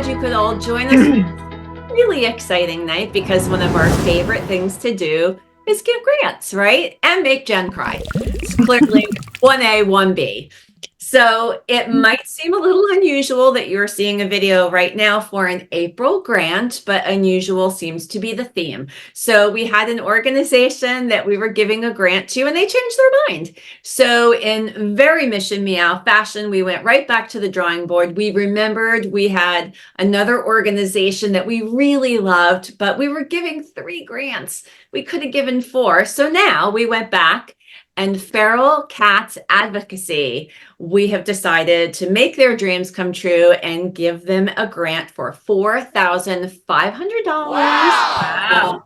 glad you could all join us. Really exciting night because one of our favorite things to do is give grants, right? And make Jen cry. It's clearly 1A, 1B. So it might seem a little unusual that you're seeing a video right now for an April grant, but unusual seems to be the theme. So we had an organization that we were giving a grant to and they changed their mind. So in very Mission Meow fashion, we went right back to the drawing board. We remembered we had another organization that we really loved, but we were giving 3 grants. We could have given 4. So now we went back and Feral Cats Advocacy, we have decided to make their dreams come true and give them a grant for $4,500. Wow.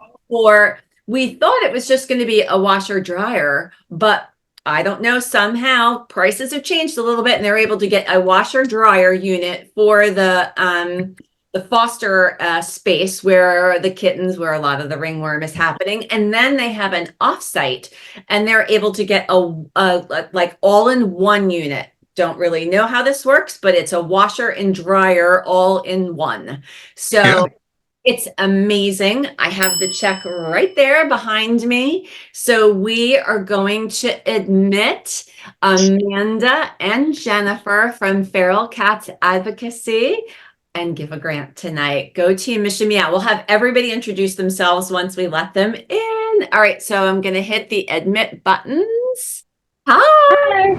We thought it was just going to be a washer dryer, but I don't know, somehow prices have changed a little bit and they're able to get a washer dryer unit for the foster space where the kittens, where a lot of the ringworm is happening. And then they have an offsite and they're able to get a like all-in-one unit. Don't really know how this works, but it's a washer and dryer all in one. So it's amazing. I have the check right there behind me. So we are going to admit Amanda and Jennifer from Feral Cats Advocacy and give a grant tonight. Go Team Mission Meow. We'll have everybody introduce themselves once we let them in. All right, so I'm going to hit the admit buttons. Hi.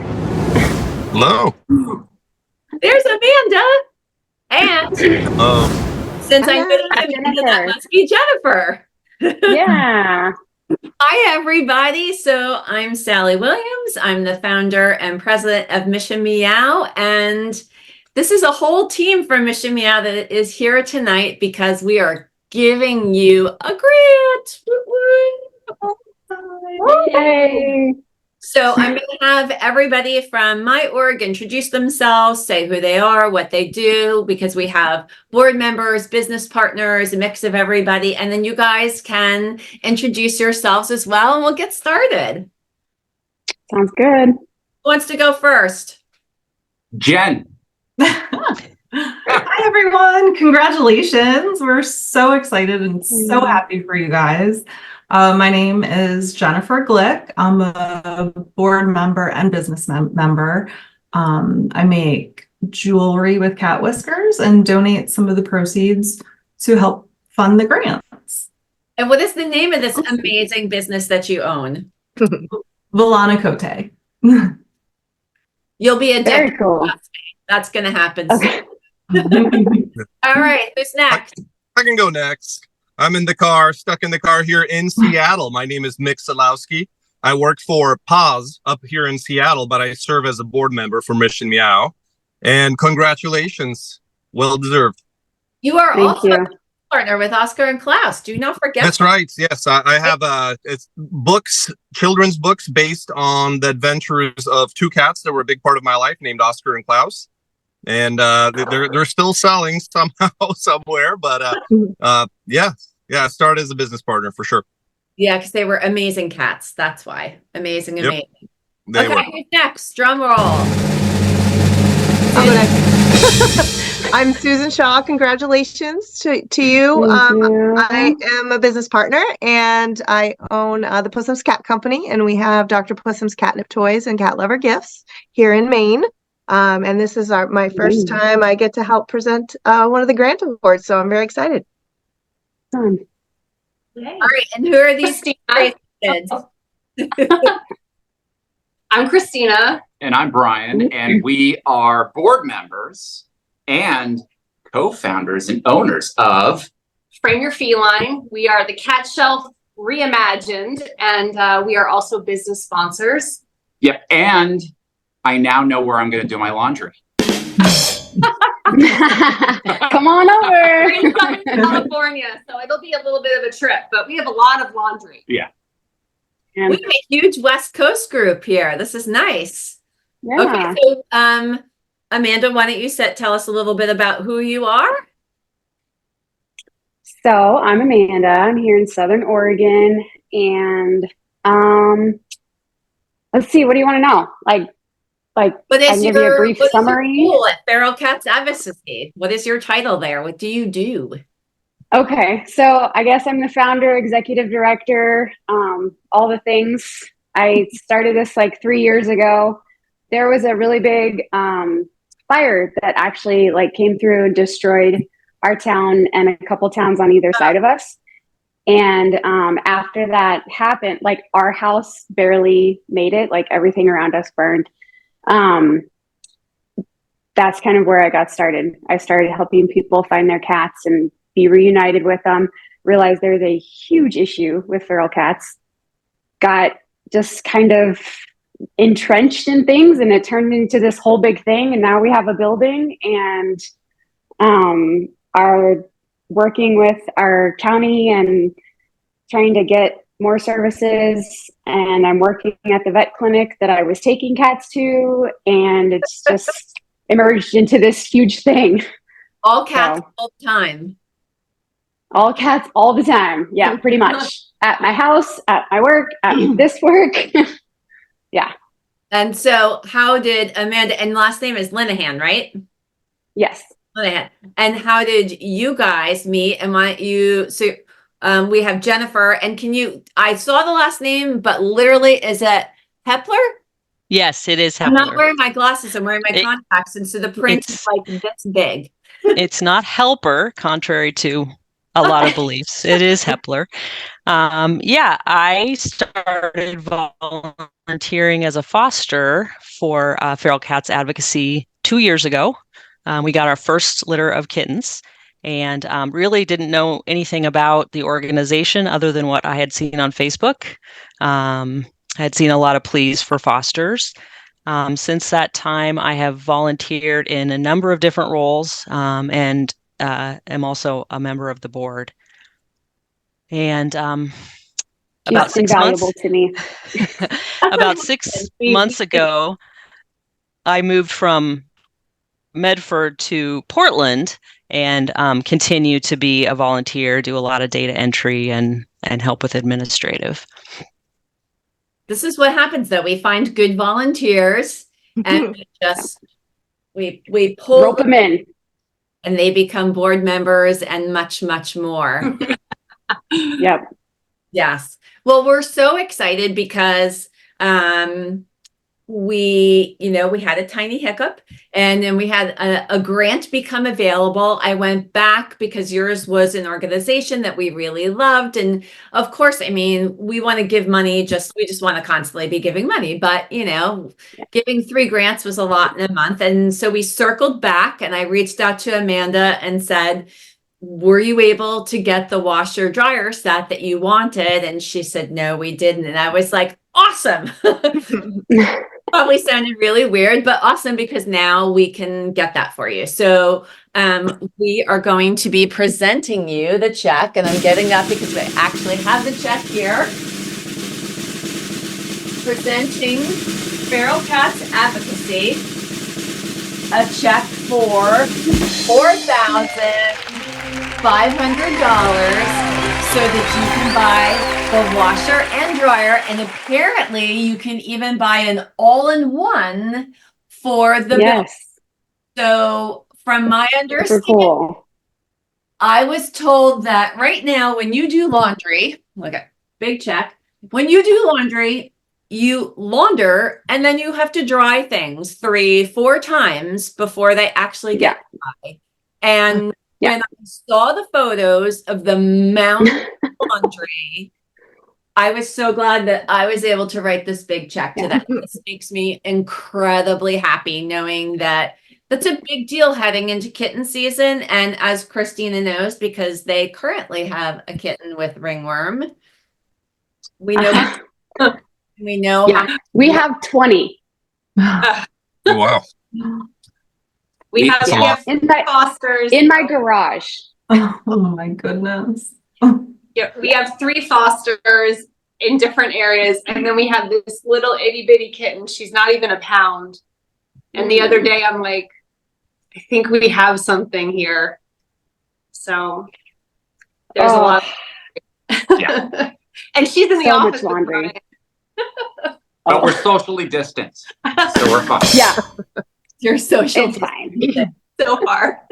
Hello. There's Amanda. And since I know Amanda, that must be Jennifer. Yeah. Hi, everybody. So I'm Sally Williams. I'm the founder and president of Mission Meow. And this is a whole team from Mission Meow that is here tonight because we are giving you a grant. Yay. So I'm going to have everybody from my org introduce themselves, say who they are, what they do, because we have board members, business partners, a mix of everybody. And then you guys can introduce yourselves as well, and we'll get started. Sounds good. Who wants to go first? Jen. Hi, everyone. Congratulations. We're so excited and so happy for you guys. My name is Jennifer Glick. I'm a board member and business member. I make jewelry with cat whiskers and donate some of the proceeds to help fund the grants. And what is the name of this amazing business that you own? Villana Cote. You'll be a Very deck. cool. That's going to happen. Okay. All right, who's next? I can go next. I'm in the car, stuck in the car here in Seattle. My name is Mick Salowski. I work for Paz up here in Seattle, but I serve as a board member for Mission Meow. And congratulations. Well deserved. You are Thank also you. a partner with Oscar and Klaus. Do not forget. That's right. Yes, I have it's books, children's books based on the adventures of 2 cats that were a big part of my life, named Oscar and Klaus. And they're still selling somehow somewhere, but yeah, I started as a business partner for sure. Yeah, because they were amazing cats. That's why. Amazing. They were. Who's next? Drum roll. I'm Susan Shaw. Congratulations to you. Thank you. I am a business partner and I own the Pussum's Cat Company, and we have Dr. Pussum's Catnip Toys and Cat Lover Gifts here in Maine. And this is my first time I get to help present one of the grant awards, so I'm very excited. Fun. All right, and who are these kids? I'm Christina. And I'm Brian, and we are board members and co-founders and owners of Frame Your Feline. We are the Cat Shelf Reimagined, and we are also business sponsors. Yep. And I now know where I'm going to do my laundry. Come on over. We're in Southern California, so it'll be a little bit of a trip, but we have a lot of laundry. Yeah. And We have a huge West Coast group here. This is nice. yeah. Okay, so Amanda, why don't you tell us a little bit about who you are? So I'm Amanda. I'm here in Southern Oregon, and let's see. What do you want to know? Like like, What I is can give you a brief what is your summary. role at Feral Cats Advocacy? What is your title there? What do you do? Okay, so I guess I'm the founder, executive director, all the things. I started this like 3 years ago. There was a really big fire that actually like came through and destroyed our town and a couple towns on either side of us. And after that happened, like our house barely made it, like everything around us burned. That's kind of where I got started. I started helping people find their cats and be reunited with them, realized there's a huge issue with feral cats, got just kind of entrenched in things, and it turned into this whole big thing. And now we have a building and are working with our county and trying to get more services. And I'm working at the vet clinic that I was taking cats to, and it's just emerged into this huge thing. All cats So, all the time. all cats all the time. Yeah, pretty much. At my house, at my work, at this work. Yeah. And so how did Amanda, and last name is Linnehan, right? Yes. Linnehan. And how did you guys meet? We have Jennifer, and I saw the last name, but literally is it Hepler? Yes, it is I'm not Hepler. wearing my glasses, I'm wearing my contacts, and so the print is like this big. It's not Helper, contrary to a lot of beliefs. It is Hepler. Yeah, I started volunteering as a foster for Feral Cats Advocacy 2 years ago. We got our first litter of kittens and really didn't know anything about the organization other than what I had seen on Facebook. I had seen a lot of pleas for fosters. Since that time, I have volunteered in a number of different roles and am also a member of the board. And about 6 invaluable months to me. about 6 months ago, I moved from Medford to Portland and continue to be a volunteer, do a lot of data entry and help with administrative. This is what happens though. We find good volunteers and we pull Rope them in. and they become board members and much, much more. Yep. Yes. Well, we're so excited because we had a tiny hiccup, and then we had a grant become available. I went back because yours was an organization that we really loved. And of course, I mean, we want to give money, we just want to constantly be giving money, but giving 3 grants was a lot in a month. And so we circled back and I reached out to Amanda and said, were you able to get the washer dryer set that you wanted? And she said, no, we didn't. And I was like, awesome. Probably sounded really weird, but awesome, because now we can get that for you. So we are going to be presenting you the check, and I'm getting that because we actually have the check here. Presenting Feral Cats Advocacy a check for $4,500 so that you can buy the washer and dryer, and apparently you can even buy an all-in-one for the bill. So from my understanding, cool. I was told that right now when you do laundry, okay, big check, when you do laundry, you launder and then you have to dry things 3-4 times before they actually get dry. And when I saw the photos of the amount of laundry, I was so glad that I was able to write this big check to them. This makes me incredibly happy knowing that that's a big deal heading into kitten season. And as Christina knows, because they currently have a kitten with ringworm, we know we know we have 20. Wow. We have in my fosters in my garage. Oh my goodness. Yeah, we have 3 fosters in different areas, and then we have this little itty bitty kitten. She's not even a pound. And the other day, I'm like, I think we have something here. So there's a lot. And she's in the office. Much laundry. But we're socially distanced, so we're fine. Yeah, You're social. it's fine. So far.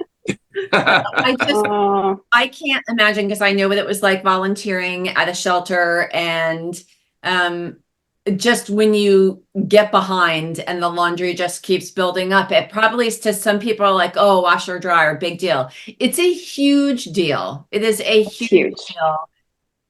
Oh, I can't imagine, because I know what it was like volunteering at a shelter, and just when you get behind and the laundry just keeps building up, it probably is, to some people are like, oh, washer dryer, big deal. It's a huge deal. It is a huge deal.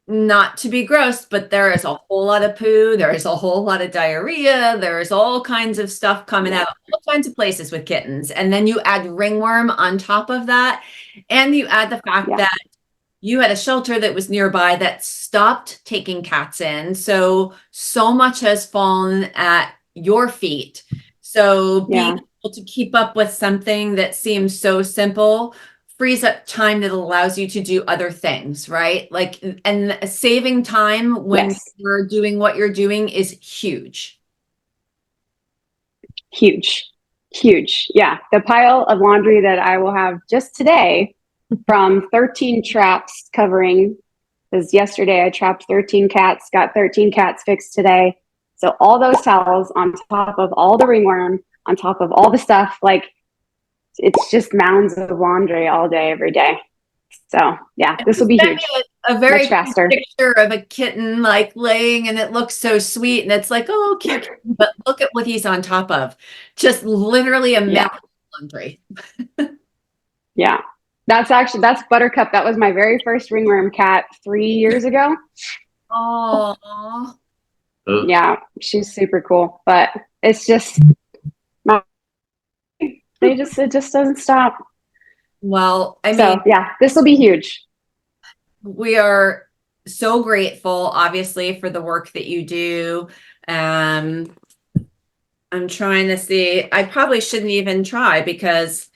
Not to be gross, but there is a whole lot of poo. There is a whole lot of diarrhea. There is all kinds of stuff coming out of all kinds of places with kittens. And then you add ringworm on top of that. And you add the fact that you had a shelter that was nearby that stopped taking cats in. So much has fallen at your feet. So being able to keep up with something that seems so simple frees up time that allows you to do other things, right? Like, and saving time when you're doing what you're doing is huge. huge. Yeah. The pile of laundry that I will have just today from 13 traps covering, because yesterday I trapped 13 cats, got 13 cats fixed today. So all those towels on top of all the ringworm, on top of all the stuff, like, it's just mounds of laundry all day, every day. So yeah, this will be huge. A very much faster picture of a kitten like laying, and it looks so sweet, and it's like, oh, cute. But look at what he's on top of. Just literally a mountain of laundry. Yeah. That's Buttercup. That was my very first ringworm cat 3 years ago. Oh. Yeah, she's super cool. But it's just it just doesn't stop. Well, I mean, yeah, this will be huge. We are so grateful, obviously, for the work that you do. I'm trying to see. I probably shouldn't even try, because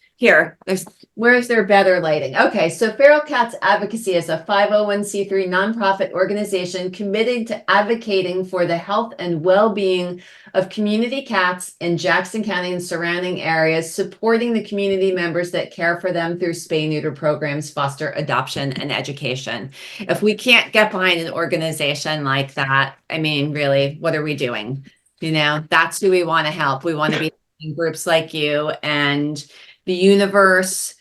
where's their better lighting? Okay, so Feral Cats Advocacy is a 501c3 nonprofit organization committed to advocating for the health and well-being of community cats in Jackson County and surrounding areas, supporting the community members that care for them through spay-neuter programs, foster adoption, and education. If we can't get behind an organization like that, I mean, really, what are we doing? You know, that's who we want to help. We want to be in groups like you, and the universe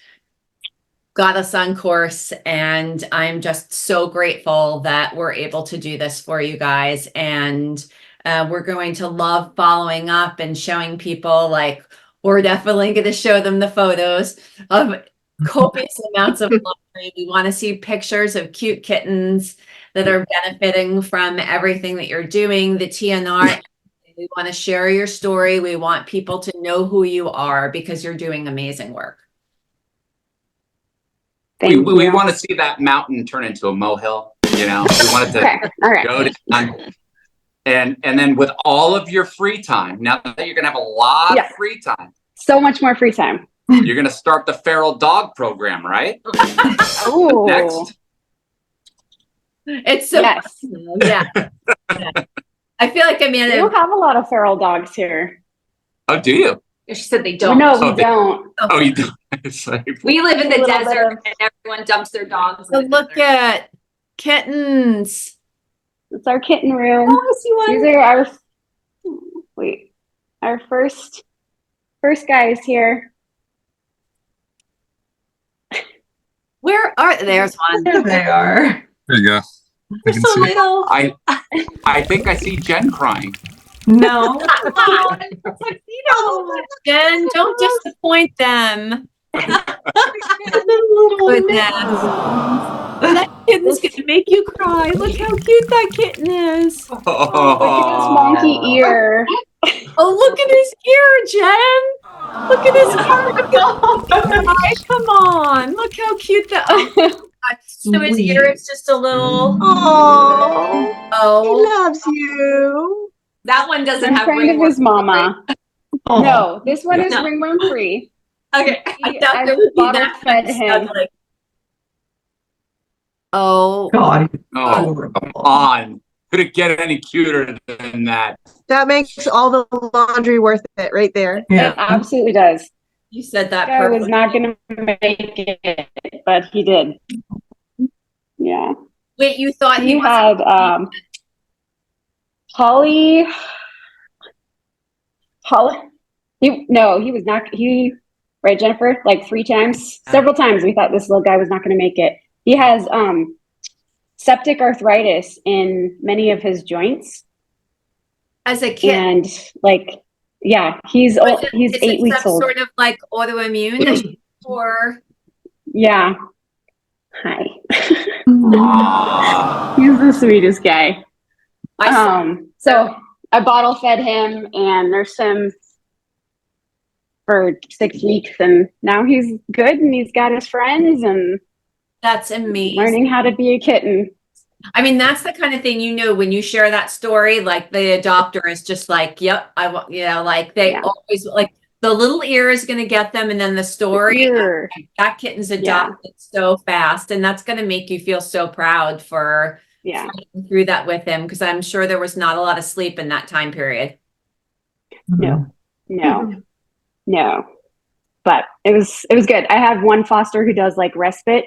got us on course, and I'm just so grateful that we're able to do this for you guys. And we're going to love following up and showing people, like, we're definitely going to show them the photos of copious amounts of laundry. We want to see pictures of cute kittens that are benefiting from everything that you're doing, the TNR. We want to share your story. We want people to know who you are, because you're doing amazing work. We want to see that mountain turn into a molehill. You know, we want it to go down. And then with all of your free time, now that you're going to have a lot of free time. So much more free time. You're going to start the feral dog program, right? Oh. Next. It's so yeah. I feel like, Amanda, we don't have a lot of feral dogs here. Oh, do you? She said they don't. No, we don't. Oh, you don't. We live in the desert, and everyone dumps their dogs. So look at kittens. It's our kitten room. Oh, I see one. These are our first guys here. Where are there's one? There they are. There you go. They're so little. I think I see Jen crying. No. Jen, don't disappoint them. Goodness. That kitten's gonna make you cry. Look how cute that kitten is. Look at his wonky ear. Oh, look at his ear, Jen. Look at his heart. Come on. Look how cute that. So his ear is just a little. Oh, he loves you. That one doesn't have friend of his mama. Oh. No, this one is ringworm free. Okay. I bottle fed him. Oh God. Oh, come on. Could it get any cuter than that? That makes all the laundry worth it right there. Yeah. It absolutely does. you said that I was perfectly. not going to make it, but he did. Yeah. Wait, you thought He had Holly. He was not. Right, Jennifer? Like 3 times, several times we thought this little guy was not going to make it. He has septic arthritis in many of his joints. As a kid, and like, yeah, he's 8 weeks old. Sort of like autoimmune, or yeah. Hi. He's the sweetest guy. So I bottle fed him and nursed him for 6 weeks, and now he's good and he's got his friends and that's amazing. Learning how to be a kitten. I mean, that's the kind of thing, when you share that story, like the adopter is just like, yep, I want, like they always, like the little ear is going to get them. And then the story, that kitten's adopted so fast. And that's going to make you feel so proud for fighting through that with him. Cause I'm sure there was not a lot of sleep in that time period. No. But it was good. I have one foster who does like respite.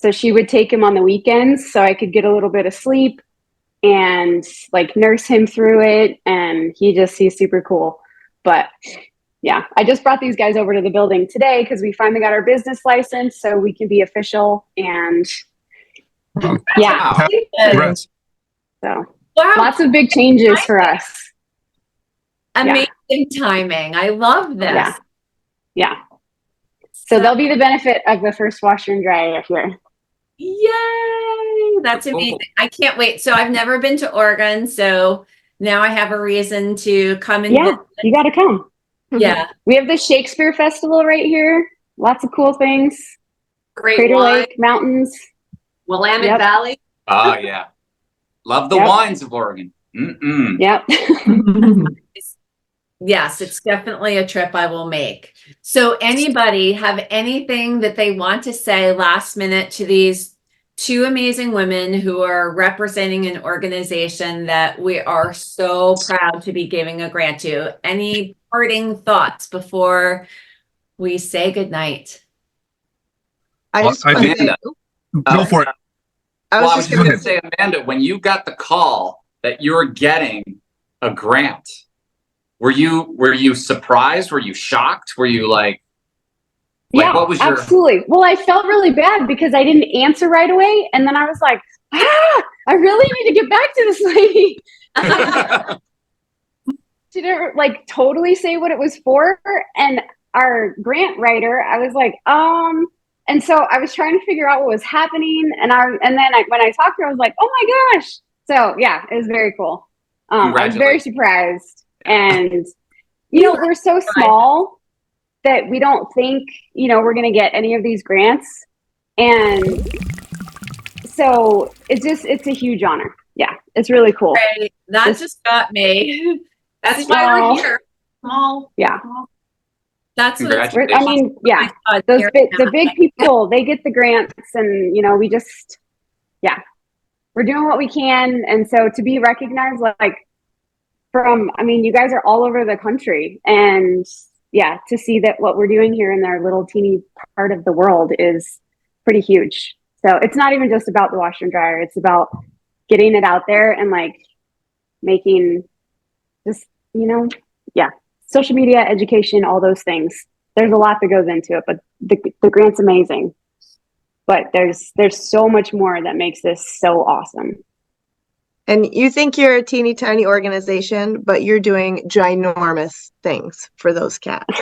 So she would take him on the weekends so I could get a little bit of sleep and like nurse him through it. And he's super cool. But yeah, I just brought these guys over to the building today because we finally got our business license so we can be official. And so lots of big changes for us. Amazing timing. I love this. Yeah. So they'll be the benefit of the first washer and dryer here. Yay! That's amazing. I can't wait. So I've never been to Oregon, so now I have a reason to come and visit. You got to come. Yeah. We have the Shakespeare Festival right here. Lots of cool things. Great Crater wine. Lake, mountains. Willamette Valley. Oh, yeah. Love the wines of Oregon. Yep. Yes, it's definitely a trip I will make. So anybody have anything that they want to say last minute to these 2 amazing women who are representing an organization that we are so proud to be giving a grant to? Any parting thoughts before we say goodnight? Amanda, go for it. I was just going to say, Amanda, when you got the call that you were getting a grant, were you surprised? Were you shocked? Were you like what was your... Absolutely. Well, I felt really bad because I didn't answer right away. And then I was like, I really need to get back to this lady. She didn't like totally say what it was for. And our grant writer, I was like, and so I was trying to figure out what was happening. And then when I talked to her, I was like, oh my gosh. So yeah, it was very cool. I was very surprised. And, we're so small that we don't think, we're going to get any of these grants. And so it's a huge honor. Yeah, it's really cool. Right. That just got me. That's why we're here. Small. Yeah. That's what it's, I mean, yeah, the big people, they get the grants and, we just, we're doing what we can. And so to be recognized, you guys are all over the country, and to see that what we're doing here in our little teeny part of the world is pretty huge. So it's not even just about the washer and dryer. It's about getting it out there and making just, social media, education, all those things. There's a lot that goes into it, but the grant's amazing. But there's so much more that makes this so awesome. And you think you're a teeny tiny organization, but you're doing ginormous things for those cats.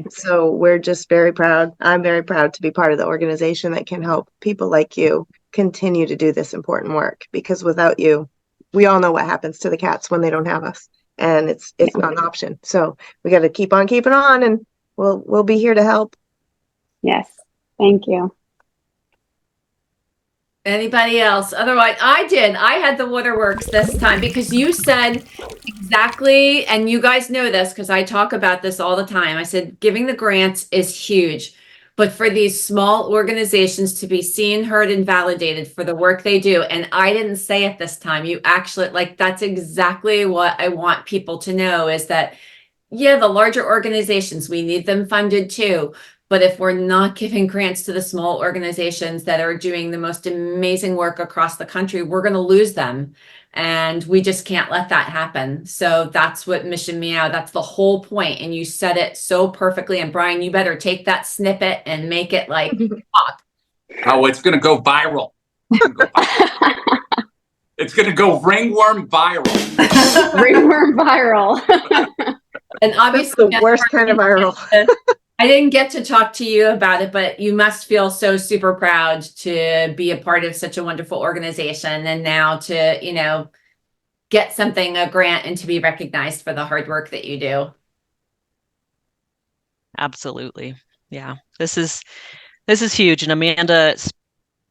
So we're just very proud. I'm very proud to be part of the organization that can help people like you continue to do this important work, because without you, we all know what happens to the cats when they don't have us, and it's not an option. So we got to keep on keeping on, and we'll be here to help. Yes. Thank you. Anybody else? Otherwise, I had the waterworks this time because you said exactly, and you guys know this because I talk about this all the time. I said, giving the grants is huge, but for these small organizations to be seen, heard, and validated for the work they do. And I didn't say it this time. You actually, that's exactly what I want people to know is that, the larger organizations, we need them funded too. But if we're not giving grants to the small organizations that are doing the most amazing work across the country, we're going to lose them. And we just can't let that happen. So that's what Mission Meow, that's the whole point. And you said it so perfectly. And Brian, you better take that snippet and make it like pop. Oh, it's going to go viral. It's going to go ringworm viral. Ringworm viral. And obviously, the worst kind of viral. I didn't get to talk to you about it, but you must feel so super proud to be a part of such a wonderful organization, and now to, you know, get something, a grant, and to be recognized for the hard work that you do. Absolutely. Yeah. This is huge. And Amanda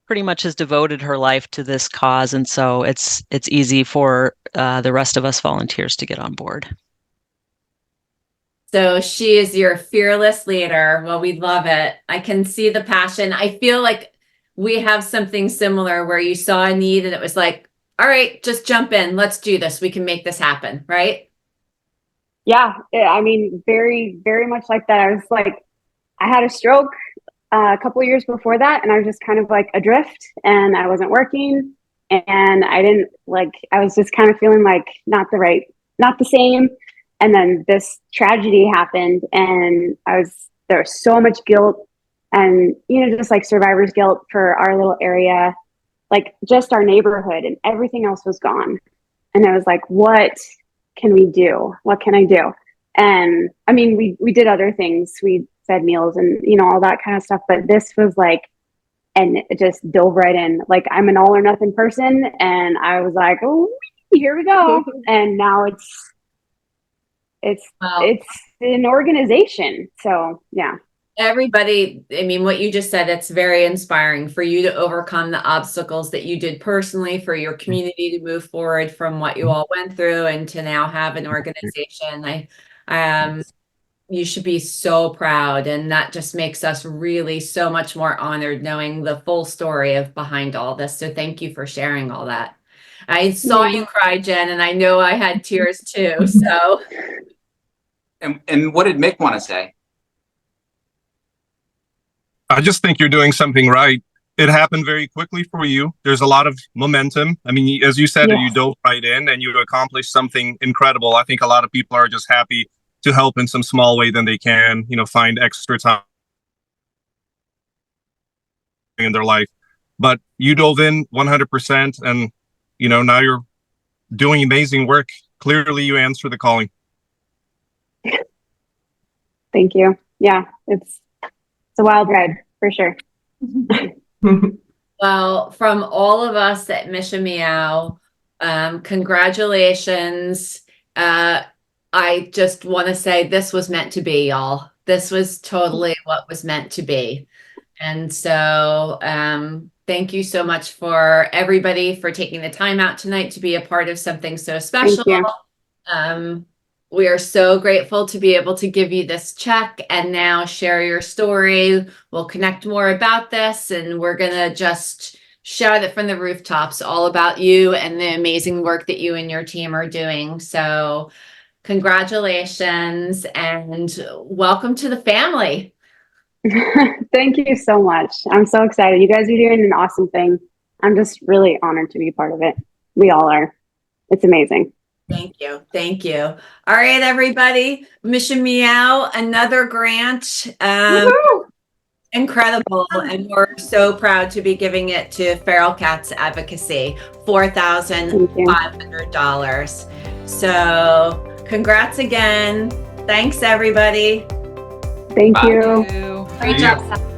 pretty much has devoted her life to this cause. And so it's easy for the rest of us volunteers to get on board. So she is your fearless leader. Well, we love it. I can see the passion. I feel like we have something similar where you saw a need and it was like, all right, just jump in. Let's do this. We can make this happen, right? Yeah, I mean, very, very much like that. I was like, I had a stroke a couple of years before that, and I was just kind of like adrift, and I wasn't working, and I was just kind of feeling like not the same. And then this tragedy happened, and there was so much guilt, and, you know, just like survivor's guilt for our little area, like just our neighborhood, and everything else was gone. And I was like, what can we do? What can I do? And I mean, we did other things. We fed meals and, you know, all that kind of stuff. But this was like, and it just dove right in. Like, I'm an all or nothing person. And I was like, oh, here we go. And now it's an organization. So yeah. Everybody, I mean, what you just said, it's very inspiring for you to overcome the obstacles that you did personally, for your community to move forward from what you all went through, and to now have an organization. You should be so proud, and that just makes us really so much more honored knowing the full story of behind all this. So thank you for sharing all that. I saw you cry, Jen, and I know I had tears too. So, And what did Mick want to say? I just think you're doing something right. It happened very quickly for you. There's a lot of momentum. I mean, as you said, Yes. you dove right in and you accomplished something incredible. I think a lot of people are just happy to help in some small way than they can, you know, find extra time in their life. But you dove in 100%, and, you know, now you're doing amazing work. Clearly you answer the calling. Thank you. Yeah, it's a wild ride for sure. well, from all of us at Mission Meow, congratulations. I just want to say this was meant to be, y'all. This was totally what was meant to be. And so thank you so much for everybody for taking the time out tonight to be a part of something so special. We are so grateful to be able to give you this check and now share your story. We'll connect more about this, and we're going to just shout it from the rooftops all about you and the amazing work that you and your team are doing. So congratulations and welcome to the family. Thank you so much. I'm so excited. You guys are doing an awesome thing. I'm just really honored to be part of it. We all are. It's amazing. Thank you. Thank you. All right, everybody. Mission Meow, another grant. Incredible. And we're so proud to be giving it to Feral Cats Advocacy, $4,500. So congrats again. Thanks, everybody. Thank you. Great job, Seth.